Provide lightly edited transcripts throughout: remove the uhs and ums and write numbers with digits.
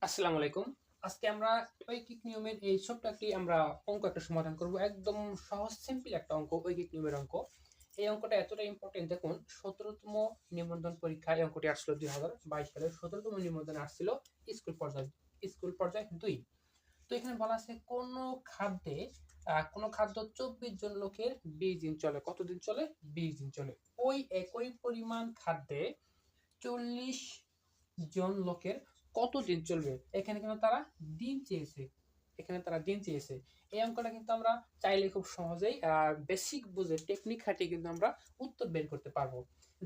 আসসালামু আলাইকুম। আজকে আমরা ঐকিক নিয়মের এই ছোট্ট একটি অঙ্ক একটা সমাধান করব। একদম সহজ সিম্পল একটা অঙ্ক, ঐকিক নিয়মের অঙ্ক। এই অঙ্কটা এতটা ইম্পর্টেন্ট, দেখুন 17তম নিবন্ধন পরীক্ষায় এই অঙ্কটি আসছিল 2022 সালের 17তম নিবন্ধনে আসছিল স্কুল পর্যায় 2। তো এখানে বলা আছে কোন খাদ্য 24 জন লোকের 20 দিন চলে। কতদিন চলে? 20 দিন চলে। ওই একই পরিমাণ খাদ্যে 40 জন লোকের কতদিন চলবে? এখানে কিন্তু তারা দিন চেয়েছে। এই অঙ্কটা কিন্তু আমরা চাইলে খুব সহজেই বেসিক বুঝে টেকনিক খাটিয়ে কিন্তু আমরা উত্তর বের করতে পারবো।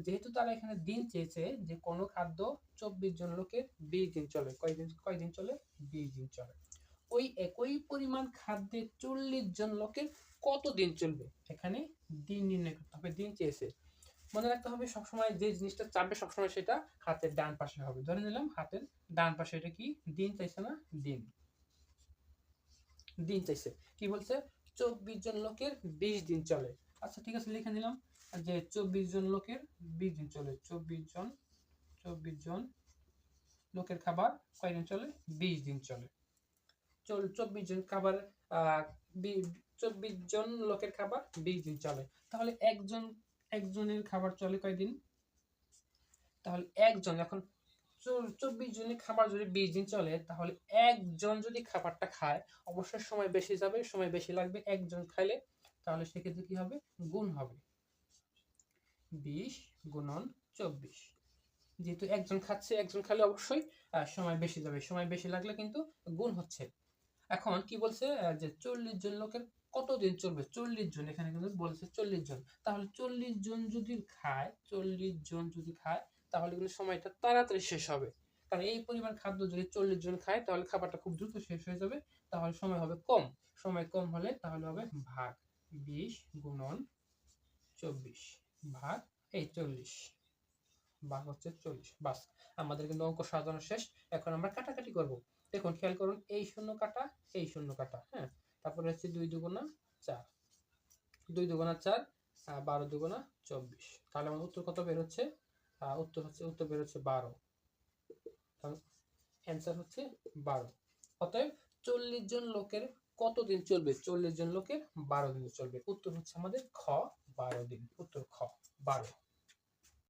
যেহেতু তারা এখানে দিন চেয়েছে যে কোন খাদ্য 24 জন লোকের 20 দিন চলে। কয়দিন চলে? 20 দিন চলে। ওই একই পরিমাণ খাদ্যে 40 জন লোকের কতদিন চলবে? এখানে দিন নির্ণয় করতে হবে, দিন চেয়েছে। মনে রাখতে হবে সবসময় যে জিনিসটা চাপবে সবসময় সেটা হাতের ডান পাশে হবে। ধরে নিলাম হাতের ডান পাশে, এটা কি? দিন চাইছে না? দিন চাইছে। কি বলছে? 24 জন লোকের 20 দিন চলে। আচ্ছা ঠিক আছে, লিখে নিলাম যে 24 জন লোকের 20 দিন চলে। 24 জন লোকের খাবার কয়দিন চলে? 20 দিন চলে। 24 জন খাবার 24 জন লোকের খাবার 20 দিন চলে। তাহলে একজনের খাবার চলে কয়দিন? তাহলে একজন, এখন 24 জনের খাবার যদি 20 দিন চলে, তাহলে একজন যদি খাবারটা খায় অবশ্যই সময় বেশি যাবে, সময় বেশি লাগবে একজন খাইলে। তাহলে সেক্ষেত্রে কি হবে? গুণ হবে 20 গুণন 24। যেহেতু একজন খাচ্ছে, একজন খাইলে অবশ্যই সময় বেশি যাবে, সময় বেশি লাগলে কিন্তু গুণ হচ্ছে। এখন কি বলছে যে 40 জন লোকের কতদিন চলবে? 40 জন, এখানে কিন্তু বলছে 40 জন। তাহলে 40 জন যদি খায় তাহলে কিন্তু সময়টা তাড়াতাড়ি শেষ হবে। কারণ এই পরিমাণ খাদ্য যদি 40 জন খায় তাহলে খাবারটা খুব দ্রুত শেষ হয়ে যাবে। তাহলে সময় হবে কম। সময় কম হলে তাহলে হবে ভাগ 20 গুণন 24 ভাগ এই 40 ভাগ হচ্ছে 40। বাস, আমাদের কিন্তু অঙ্ক সাজানো শেষ। এখন আমরা কাটাকাটি করব। দেখুন খেয়াল করুন, এই শূন্য কাটা, এই শূন্য কাটা, হ্যাঁ। তারপরে হচ্ছে 2 দুগুণা 4, 2 দুগুণা 4, 12 দুগুণা 24। তাহলে আমার উত্তর কত বের হচ্ছে? উত্তর বের হচ্ছে 12। তাহলে অ্যান্সার হচ্ছে 12। অতএব 40 জন লোকের কতদিন চলবে? 40 জন লোকের 12 দিন চলবে। উত্তর হচ্ছে আমাদের খ, 12 দিন। উত্তর খ, 12।